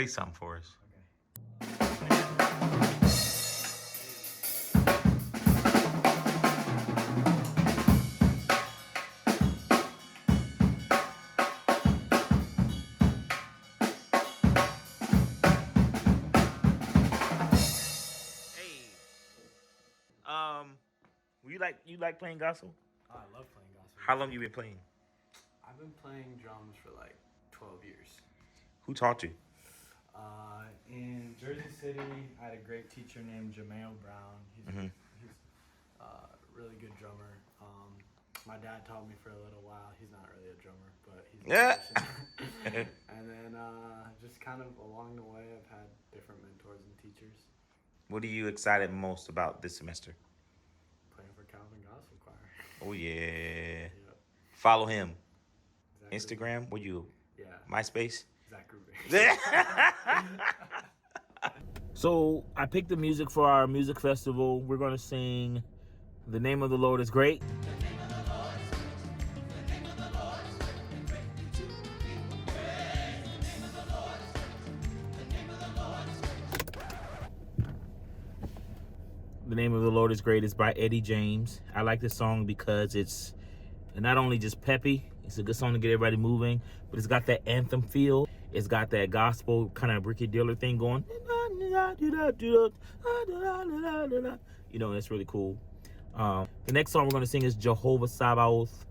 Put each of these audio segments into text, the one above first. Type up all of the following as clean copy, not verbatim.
play something for us. Hey, you like playing gospel? Oh, I love playing gospel. How long you been playing? I've been playing drums for like 12 years. Who taught you? In Jersey City, I had a great teacher named Jameo Brown. He's a really good drummer. My dad taught me for a little while. He's not really a drummer, but he's a musician. And then just kind of along the way, I've had different mentors and teachers. What are you excited most about this semester? Playing for Calvin Gospel Choir. Oh yeah. Yep. Follow him. Zach Instagram? What you? Yeah. MySpace? Zach Ruby. So I picked the music for our music festival. We're going to sing The Name of the Lord is Great. The Name of the Lord is Great is by Eddie James. I like this song because it's not only just peppy, it's a good song to get everybody moving, but it's got that anthem feel. It's got that gospel kind of Ricky Diller thing going. You know, it's really cool. The next song we're going to sing is Jehovah Sabaoth,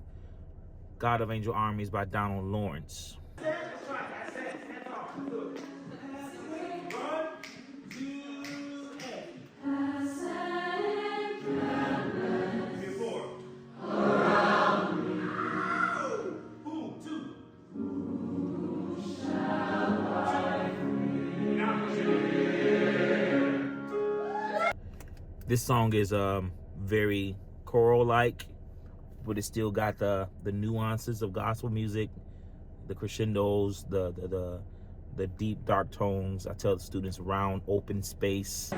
God of Angel Armies by Donald Lawrence. This song is very choral-like, but it still got the nuances of gospel music, the crescendos, the deep dark tones. I tell the students round open space.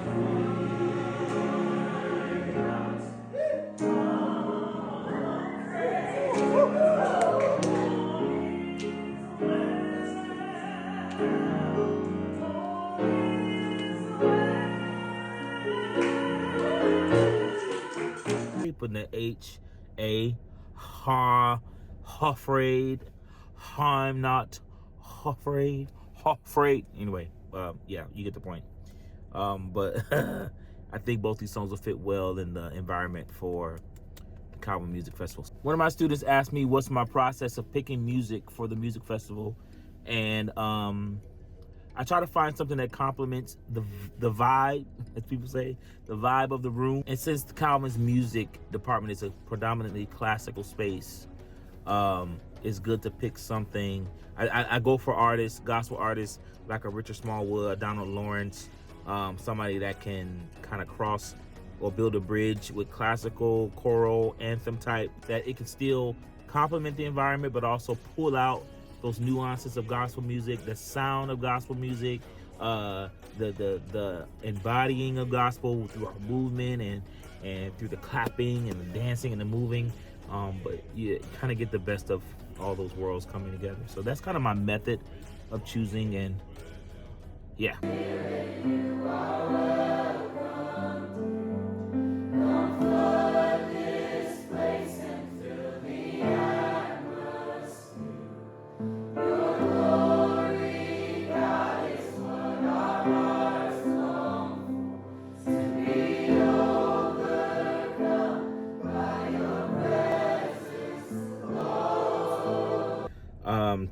Putting the H-A, afraid, I'm not afraid. Anyway, yeah, you get the point. But I think both these songs will fit well in the environment for the Calvin Music Festival. One of my students asked me what's my process of picking music for the music festival, and I try to find something that complements the vibe, as people say, the vibe of the room. And since the Calvin's music department is a predominantly classical space, it's good to pick something. I go for artists, gospel artists, like a Richard Smallwood, Donald Lawrence, somebody that can kind of cross or build a bridge with classical, choral, anthem type, that it can still complement the environment, but also pull out those nuances of gospel music, the sound of gospel music, the embodying of gospel through our movement and through the clapping and the dancing and the moving. But you kind of get the best of all those worlds coming together. So that's kind of my method of choosing, and yeah.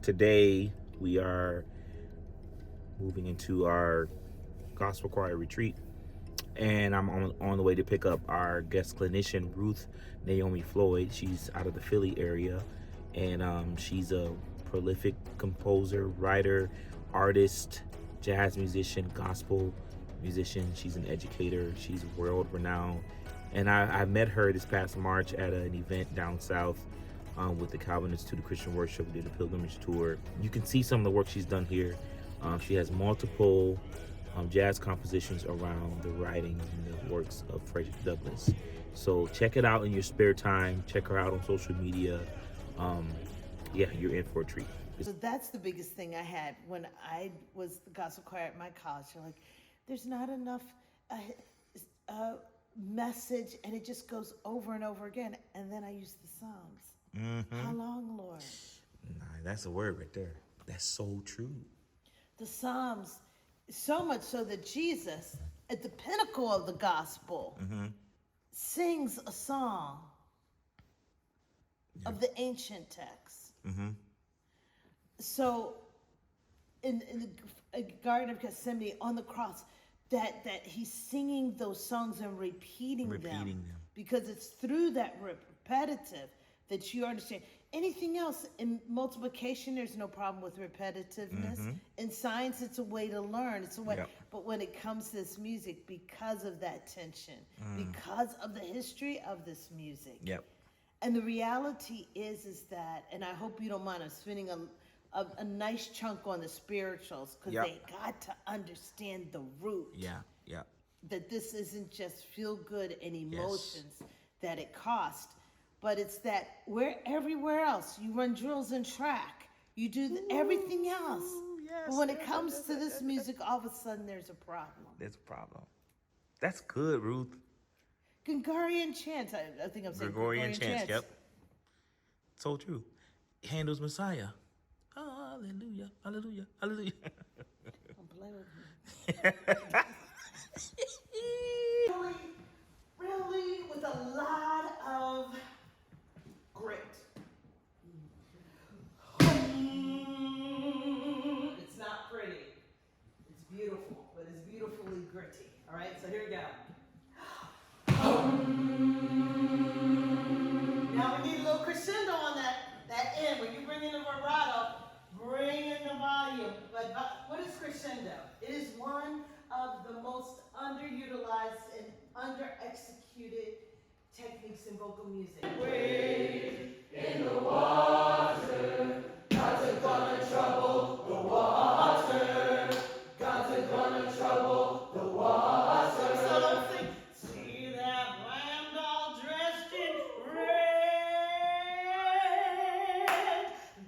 Today we are moving into our gospel choir retreat, and I'm on the way to pick up our guest clinician, Ruth Naomi Floyd. She's out of the Philly area, and she's a prolific composer, writer, artist, jazz musician, gospel musician. She's an educator. She's world renowned, and I met her this past March at an event down south with the Calvin Institute of Christian Worship. We did a pilgrimage tour. You can see some of the work she's done here. She has multiple jazz compositions around the writing and the works of Frederick Douglass. So check it out in your spare time. Check her out on social media. Yeah, you're in for a treat. So that's the biggest thing I had when I was the gospel choir at my college. They're like, there's not enough message, and it just goes over and over again. And then I use the Psalms. How long, Lord? Nah, that's a word right there. That's so true. The Psalms, so much so that Jesus, at the pinnacle of the gospel, sings a song of the ancient text. So in the Garden of Gethsemane, on the cross, that he's singing those songs and repeating them because it's through that repetitive that you understand. Anything else, in multiplication, there's no problem with repetitiveness. In science, it's a way to learn. It's a way. But when it comes to this music, because of that tension, because of the history of this music, and the reality is that, and I hope you don't mind, I'm spending a nice chunk on the spirituals, because they got to understand the root. That this isn't just feel good and emotions that it cost, but it's that where everywhere else you run drills and track, you do everything else. But when it comes to this music, all of a sudden there's a problem. There's a problem. That's good, Ruth. Gregorian chants. I think I'm saying Gregorian chants. Yep. So true. Handel's Messiah. Hallelujah, hallelujah, hallelujah. Don't play with me. really, with a lot of grit. It's not pretty. It's beautiful, but it's beautifully gritty. All right, so here we go. Now we need a little crescendo on that end. When you bring in the vibrato, bring in the volume. But what is crescendo? It is one of the most underutilized and under-executed techniques in vocal music. Wade in the water, God's gonna trouble the water. God's gonna trouble the water. So let's sing. See that lamb all dressed in red.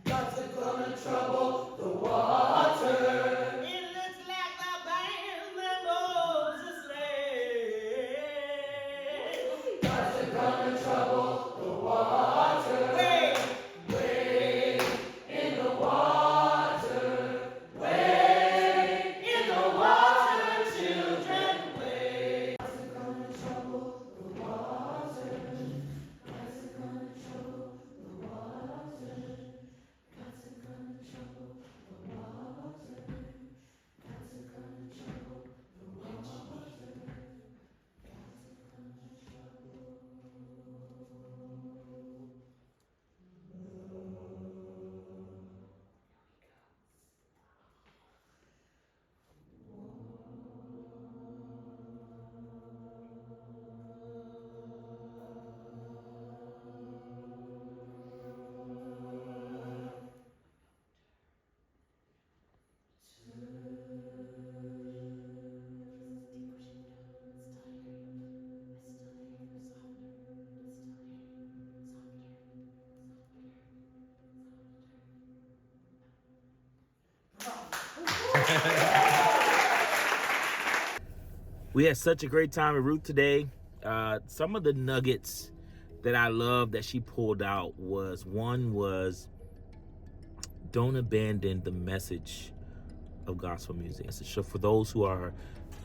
God's gonna trouble the water. It looks like the band that Moses led. God's gonna trouble the water. Wade in the water. Wade in the water, children. Wade. God's gonna trouble the water. God's gonna trouble the water. God's gonna trouble the water. God's gonna trouble the water. We had such a great time with Ruth today. Some of the nuggets that I love that she pulled out was don't abandon the message of gospel music. So for those who are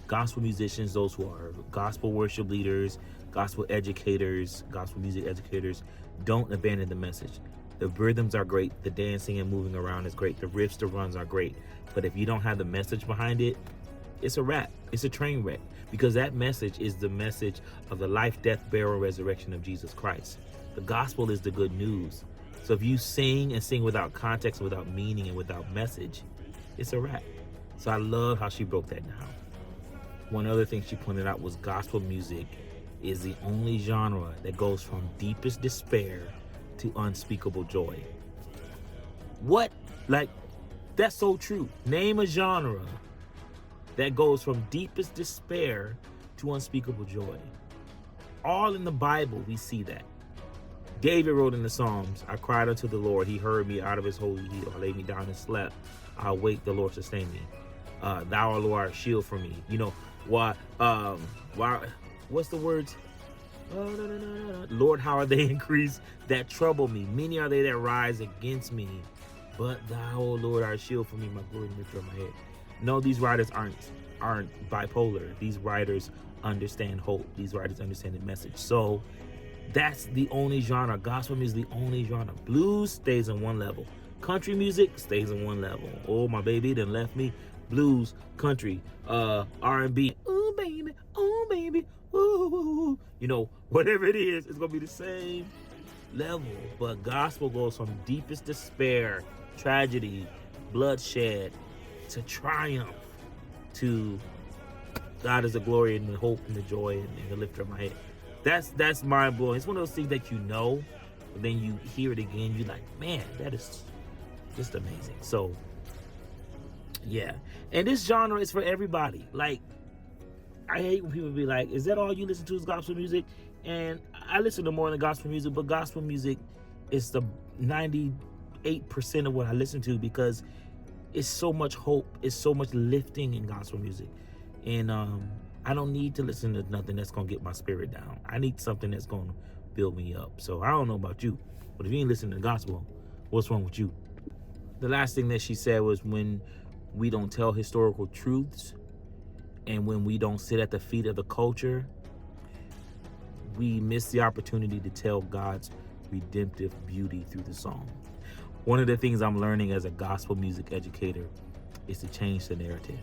gospel musicians, those who are gospel worship leaders, gospel educators, gospel music educators, don't abandon the message. The rhythms are great. The dancing and moving around is great. The riffs, the runs are great. But if you don't have the message behind it, it's a wrap. It's a train wreck, because that message is the message of the life, death, burial, resurrection of Jesus Christ. The gospel is the good news. So if you sing and sing without context, without meaning, and without message, it's a wrap. So I love how she broke that down. One other thing she pointed out was gospel music is the only genre that goes from deepest despair to unspeakable joy. What? Like, that's so true. Name a genre that goes from deepest despair to unspeakable joy. All in the Bible, we see that. David wrote in the Psalms, I cried unto the Lord. He heard me out of his holy hill. I laid me down and slept. I awake, the Lord sustained me. Thou, O Lord, art a shield for me. You know, why, what's the words? Lord, how are they increased that trouble me? Many are they that rise against me. But thou, O Lord, art a shield for me, my glory and lifter of my head. No, these writers aren't bipolar. These writers understand hope. These writers understand the message. So that's the only genre. Gospel music is the only genre. Blues stays on one level. Country music stays on one level. Oh, my baby done left me. Blues, country, R&B. Oh, baby, ooh. You know, whatever it is, it's going to be the same level. But gospel goes from deepest despair, tragedy, bloodshed, to triumph, to God is the glory and the hope and the joy and the lifter of my head. That's mind blowing. It's one of those things that you know, but then you hear it again, you're like, man, that is just amazing. So yeah, and this genre is for everybody. Like, I hate when people be like, is that all you listen to is gospel music? And I listen to more than gospel music, but gospel music is the 98% of what I listen to, because it's so much hope, it's so much lifting in gospel music. And I don't need to listen to nothing that's gonna get my spirit down. I need something that's gonna build me up. So I don't know about you, but if you ain't listening to gospel, what's wrong with you? The last thing that she said was, when we don't tell historical truths and when we don't sit at the feet of the culture, we miss the opportunity to tell God's redemptive beauty through the song. One of the things I'm learning as a gospel music educator is to change the narrative.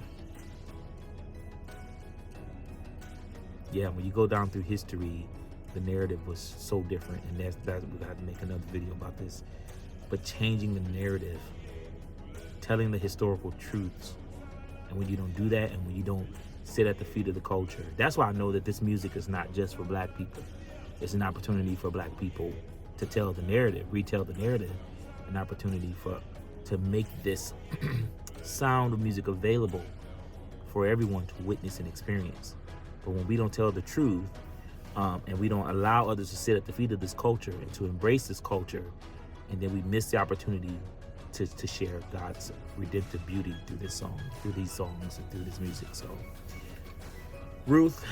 Yeah, when you go down through history, the narrative was so different, and that's we have to make another video about this. But changing the narrative, telling the historical truths, and when you don't do that, and when you don't sit at the feet of the culture, that's why I know that this music is not just for black people. It's an opportunity for black people to tell the narrative, retell the narrative, an opportunity to make this sound of music available for everyone to witness and experience. But when we don't tell the truth, and we don't allow others to sit at the feet of this culture and to embrace this culture, and then we miss the opportunity to share God's redemptive beauty through this song, through these songs, and through this music. So, Ruth,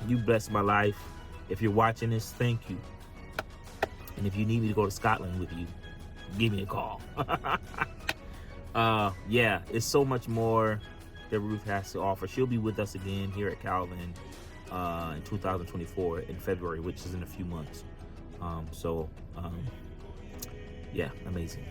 you blessed my life. If you're watching this, thank you. And if you need me to go to Scotland with you, give me a call. Yeah, it's so much more that Ruth has to offer. She'll be with us again here at Calvin in 2024 in February, which is in a few months. Yeah, amazing.